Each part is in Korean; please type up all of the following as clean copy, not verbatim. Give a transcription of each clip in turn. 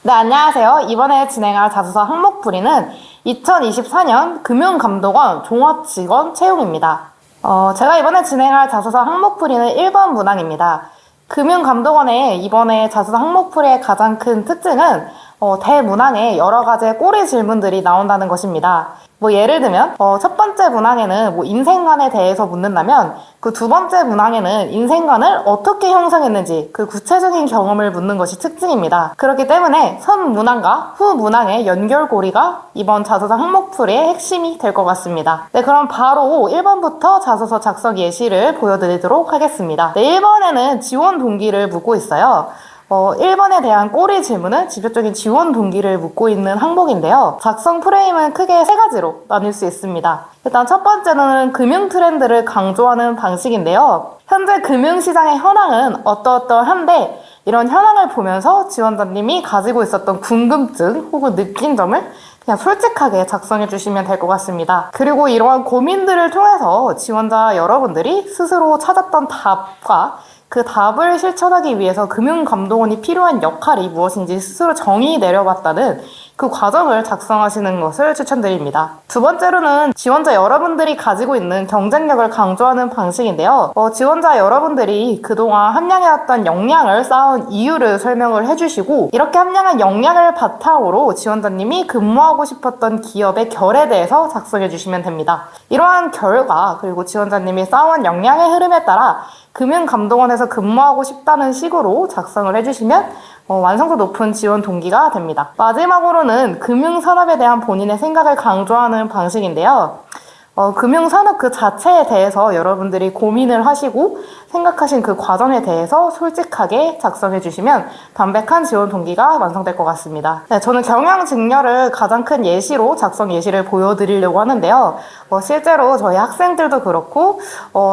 네, 안녕하세요. 이번에 진행할 자소서 항목풀이는 2024년 금융감독원 종합직원 채용입니다. 제가 이번에 진행할 자소서 항목풀이는 1번 문항입니다. 금융감독원의 이번에 자소서 항목풀이의 가장 큰 특징은 대문항에 여러 가지의 꼬리 질문들이 나온다는 것입니다. 예를 들면 첫 번째 문항에는 인생관에 대해서 묻는다면 그 두 번째 문항에는 인생관을 어떻게 형성했는지 그 구체적인 경험을 묻는 것이 특징입니다. 그렇기 때문에 선 문항과 후 문항의 연결고리가 이번 자소서 항목풀이의 핵심이 될 것 같습니다. 네, 그럼 바로 1번부터 자소서 작성 예시를 보여드리도록 하겠습니다. 네, 1번에는 지원 동기를 묻고 있어요. 1번에 대한 꼬리 질문은 직접적인 지원 동기를 묻고 있는 항목인데요. 작성 프레임은 크게 세 가지로 나눌 수 있습니다. 일단 첫 번째는 금융 트렌드를 강조하는 방식인데요. 현재 금융시장의 현황은 어떠어떠한데 이런 현황을 보면서 지원자님이 가지고 있었던 궁금증 혹은 느낀 점을 그냥 솔직하게 작성해 주시면 될 것 같습니다. 그리고 이러한 고민들을 통해서 지원자 여러분들이 스스로 찾았던 답과 그 답을 실천하기 위해서 금융감독원이 필요한 역할이 무엇인지 스스로 정의 내려봤다는 그 과정을 작성하시는 것을 추천드립니다. 두 번째로는 지원자 여러분들이 가지고 있는 경쟁력을 강조하는 방식인데요. 지원자 여러분들이 그동안 함량해왔던 역량을 쌓은 이유를 설명을 해주시고 이렇게 함량한 역량을 바탕으로 지원자님이 근무하고 싶었던 기업의 결에 대해서 작성해 주시면 됩니다. 이러한 결과 그리고 지원자님이 쌓아온 역량의 흐름에 따라 금융감독원에서 근무하고 싶다는 식으로 작성을 해주시면 완성도 높은 지원 동기가 됩니다. 마지막으로는 금융산업에 대한 본인의 생각을 강조하는 방식인데요. 금융산업 그 자체에 대해서 여러분들이 고민을 하시고 생각하신 그 과정에 대해서 솔직하게 작성해 주시면 담백한 지원 동기가 완성될 것 같습니다. 네, 저는 경영 직렬을 가장 큰 예시로 작성 예시를 보여드리려고 하는데요. 실제로 저희 학생들도 그렇고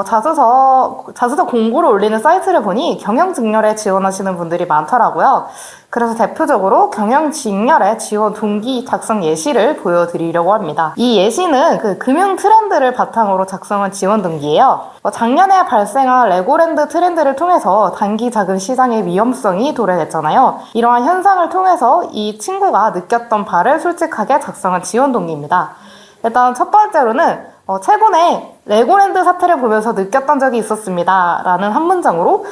자소서 공고를 올리는 사이트를 보니 경영 직렬에 지원하시는 분들이 많더라고요. 그래서 대표적으로 경영 직렬의 지원 동기 작성 예시를 보여드리려고 합니다. 이 예시는 그 금융 트렌드를 바탕으로 작성한 지원 동기예요. 작년에 발생한 레고랜드 트렌드를 통해서 단기 자금 시장의 위험성이 도래됐잖아요. 이러한 현상을 통해서 이 친구가 느꼈던 바를 솔직하게 작성한 지원 동기입니다. 일단 첫 번째로는 최근에 레고랜드 사태를 보면서 느꼈던 적이 있었습니다 라는 한 문장으로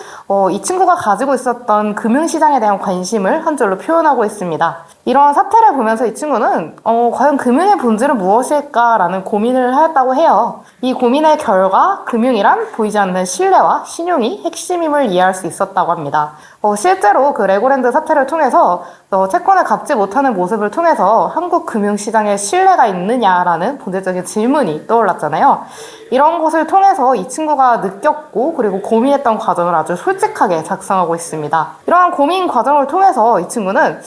이 친구가 가지고 있었던 금융시장에 대한 관심을 한 줄로 표현하고 있습니다. 이러한 사태를 보면서 이 친구는 과연 금융의 본질은 무엇일까 라는 고민을 하였다고 해요. 이 고민의 결과 금융이란 보이지 않는 신뢰와 신용이 핵심임을 이해할 수 있었다고 합니다. 실제로 그 레고랜드 사태를 통해서 채권을 갚지 못하는 모습을 통해서 한국 금융시장에 신뢰가 있느냐라는 본질적인 질문이 떠올랐잖아요. 이런 것을 통해서 이 친구가 느꼈고 그리고 고민했던 과정을 아주 솔직하게 작성하고 있습니다. 이러한 고민 과정을 통해서 이 친구는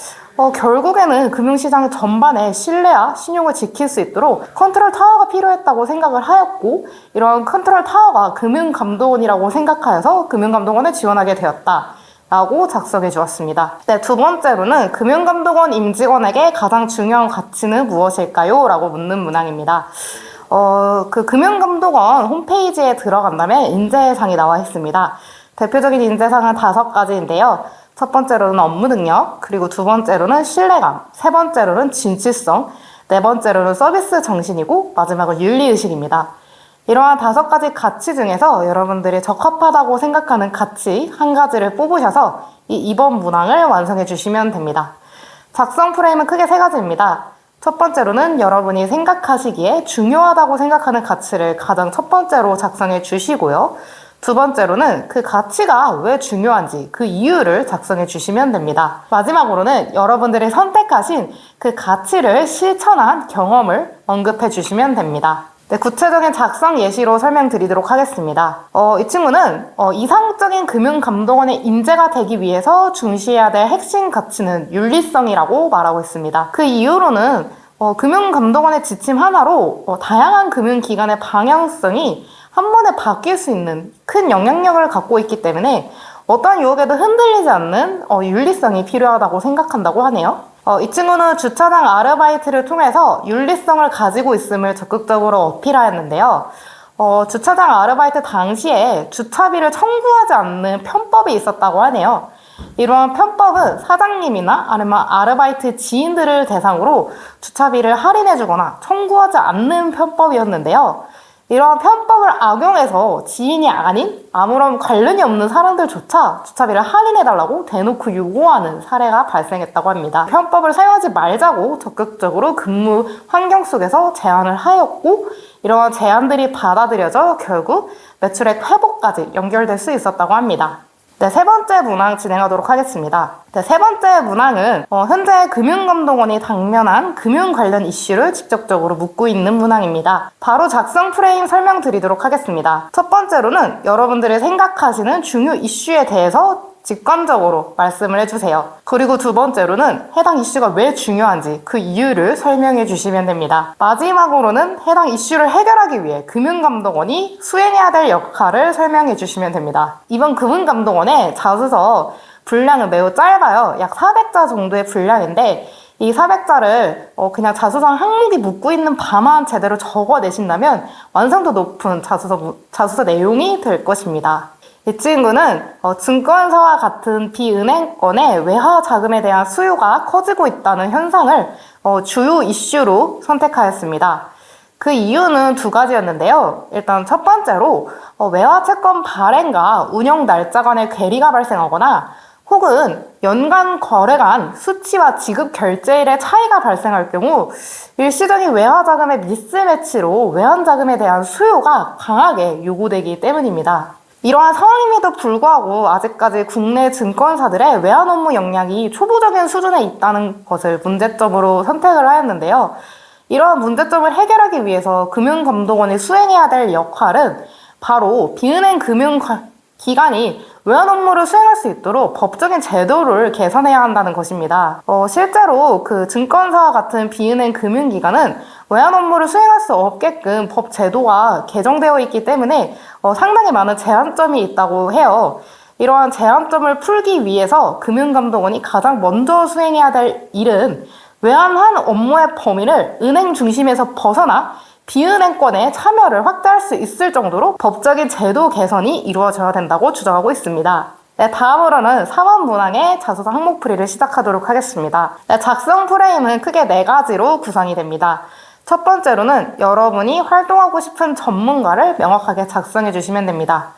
결국에는 금융시장 전반에 신뢰와 신용을 지킬 수 있도록 컨트롤 타워가 필요했다고 생각을 하였고 이러한 컨트롤 타워가 금융감독원이라고 생각하여서 금융감독원에 지원하게 되었다 라고 작성해 주었습니다. 네, 두 번째로는 금융감독원 임직원에게 가장 중요한 가치는 무엇일까요? 라고 묻는 문항입니다. 그 금융감독원 홈페이지에 들어간다면 인재상이 나와 있습니다. 대표적인 인재상은 5가지인데요. 첫 번째로는 업무 능력, 그리고 두 번째로는 신뢰감, 세 번째로는 진실성, 네 번째로는 서비스 정신이고 마지막은 윤리의식입니다. 이러한 5가지 가치 중에서 여러분들이 적합하다고 생각하는 가치 한 가지를 뽑으셔서 이 2번 문항을 완성해 주시면 됩니다. 작성 프레임은 크게 3가지입니다. 첫 번째로는 여러분이 생각하시기에 중요하다고 생각하는 가치를 가장 첫 번째로 작성해 주시고요. 두 번째로는 그 가치가 왜 중요한지 그 이유를 작성해 주시면 됩니다. 마지막으로는 여러분들이 선택하신 그 가치를 실천한 경험을 언급해 주시면 됩니다. 네, 구체적인 작성 예시로 설명드리도록 하겠습니다. 이 친구는 이상적인 금융감독원의 인재가 되기 위해서 중시해야 될 핵심 가치는 윤리성이라고 말하고 있습니다. 그 이유로는 금융감독원의 지침 하나로 다양한 금융기관의 방향성이 한 번에 바뀔 수 있는 큰 영향력을 갖고 있기 때문에 어떠한 유혹에도 흔들리지 않는 윤리성이 필요하다고 생각한다고 하네요. 이 친구는 주차장 아르바이트를 통해서 윤리성을 가지고 있음을 적극적으로 어필하였는데요. 주차장 아르바이트 당시에 주차비를 청구하지 않는 편법이 있었다고 하네요. 이러한 편법은 사장님이나 아니면 아르바이트 지인들을 대상으로 주차비를 할인해주거나 청구하지 않는 편법이었는데요. 이러한 편법을 악용해서 지인이 아닌 아무런 관련이 없는 사람들조차 주차비를 할인해달라고 대놓고 요구하는 사례가 발생했다고 합니다. 편법을 사용하지 말자고 적극적으로 근무 환경 속에서 제안을 하였고, 이러한 제안들이 받아들여져 결국 매출액 회복까지 연결될 수 있었다고 합니다. 네, 세 번째 문항 진행하도록 하겠습니다. 네, 세 번째 문항은 현재 금융감독원이 당면한 금융 관련 이슈를 직접적으로 묻고 있는 문항입니다. 바로 작성 프레임 설명드리도록 하겠습니다. 첫 번째로는 여러분들이 생각하시는 중요 이슈에 대해서 직관적으로 말씀을 해주세요. 그리고 두 번째로는 해당 이슈가 왜 중요한지 그 이유를 설명해 주시면 됩니다. 마지막으로는 해당 이슈를 해결하기 위해 금융감독원이 수행해야 될 역할을 설명해 주시면 됩니다. 이번 금융감독원의 자소서 분량은 매우 짧아요. 약 400자 정도의 분량인데, 이 400자를 그냥 자소서 항목이 묻고 있는 바만 제대로 적어내신다면 완성도 높은 자소서 내용이 될 것입니다. 이 친구는 증권사와 같은 비은행권의 외화 자금에 대한 수요가 커지고 있다는 현상을 주요 이슈로 선택하였습니다. 그 이유는 두 가지였는데요. 일단 첫 번째로 외화 채권 발행과 운영 날짜 간의 괴리가 발생하거나 혹은 연간 거래간 수치와 지급 결제일의 차이가 발생할 경우 일시적인 외화 자금의 미스매치로 외환 자금에 대한 수요가 강하게 요구되기 때문입니다. 이러한 상황임에도 불구하고 아직까지 국내 증권사들의 외환 업무 역량이 초보적인 수준에 있다는 것을 문제점으로 선택을 하였는데요. 이러한 문제점을 해결하기 위해서 금융감독원이 수행해야 될 역할은 바로 비은행 금융기관이 외환 업무를 수행할 수 있도록 법적인 제도를 개선해야 한다는 것입니다. 실제로 그 증권사와 같은 비은행 금융기관은 외환 업무를 수행할 수 없게끔 법 제도가 개정되어 있기 때문에 상당히 많은 제한점이 있다고 해요. 이러한 제한점을 풀기 위해서 금융감독원이 가장 먼저 수행해야 될 일은 외환한 업무의 범위를 은행 중심에서 벗어나 비은행권의 참여를 확대할 수 있을 정도로 법적인 제도 개선이 이루어져야 된다고 주장하고 있습니다. 네, 다음으로는 3번 문항의 자소서 항목 풀이를 시작하도록 하겠습니다. 네, 작성 프레임은 크게 4가지로 구성이 됩니다. 첫 번째로는 여러분이 활동하고 싶은 전문가를 명확하게 작성해 주시면 됩니다.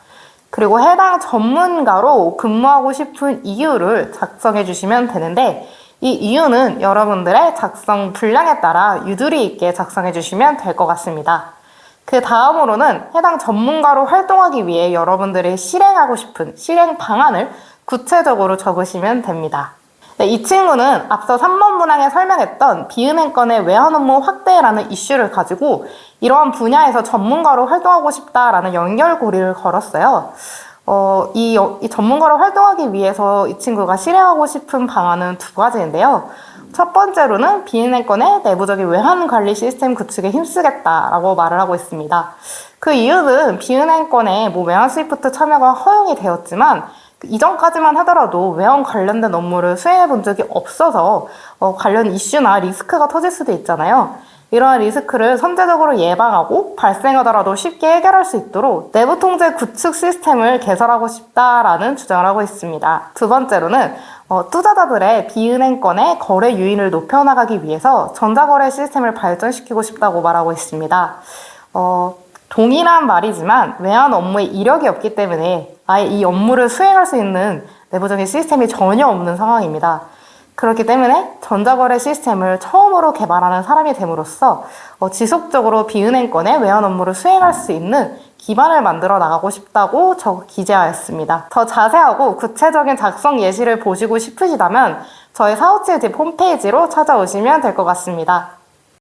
그리고 해당 전문가로 근무하고 싶은 이유를 작성해 주시면 되는데, 이 이유는 여러분들의 작성 분량에 따라 유두리 있게 작성해 주시면 될 것 같습니다. 그 다음으로는 해당 전문가로 활동하기 위해 여러분들이 실행하고 싶은 실행 방안을 구체적으로 적으시면 됩니다. 네, 이 친구는 앞서 3번 문항에 설명했던 비은행권의 외환 업무 확대라는 이슈를 가지고 이러한 분야에서 전문가로 활동하고 싶다라는 연결고리를 걸었어요. 이 전문가로 활동하기 위해서 이 친구가 실행하고 싶은 방안은 2가지인데요. 첫 번째로는 비은행권의 내부적인 외환 관리 시스템 구축에 힘쓰겠다라고 말을 하고 있습니다. 그 이유는 비은행권의 외환 스위프트 참여가 허용이 되었지만 이전까지만 하더라도 외환 관련된 업무를 수행해 본 적이 없어서 관련 이슈나 리스크가 터질 수도 있잖아요. 이러한 리스크를 선제적으로 예방하고 발생하더라도 쉽게 해결할 수 있도록 내부 통제 구축 시스템을 개설하고 싶다라는 주장을 하고 있습니다. 두 번째로는 투자자들의 비은행권의 거래 유인을 높여나가기 위해서 전자거래 시스템을 발전시키고 싶다고 말하고 있습니다. 동일한 말이지만 외환 업무에 이력이 없기 때문에 아예 이 업무를 수행할 수 있는 내부적인 시스템이 전혀 없는 상황입니다. 그렇기 때문에 전자거래 시스템을 처음으로 개발하는 사람이 됨으로써 지속적으로 비은행권의 외환 업무를 수행할 수 있는 기반을 만들어 나가고 싶다고 기재하였습니다. 더 자세하고 구체적인 작성 예시를 보시고 싶으시다면 저희 457집 홈페이지로 찾아오시면 될 것 같습니다.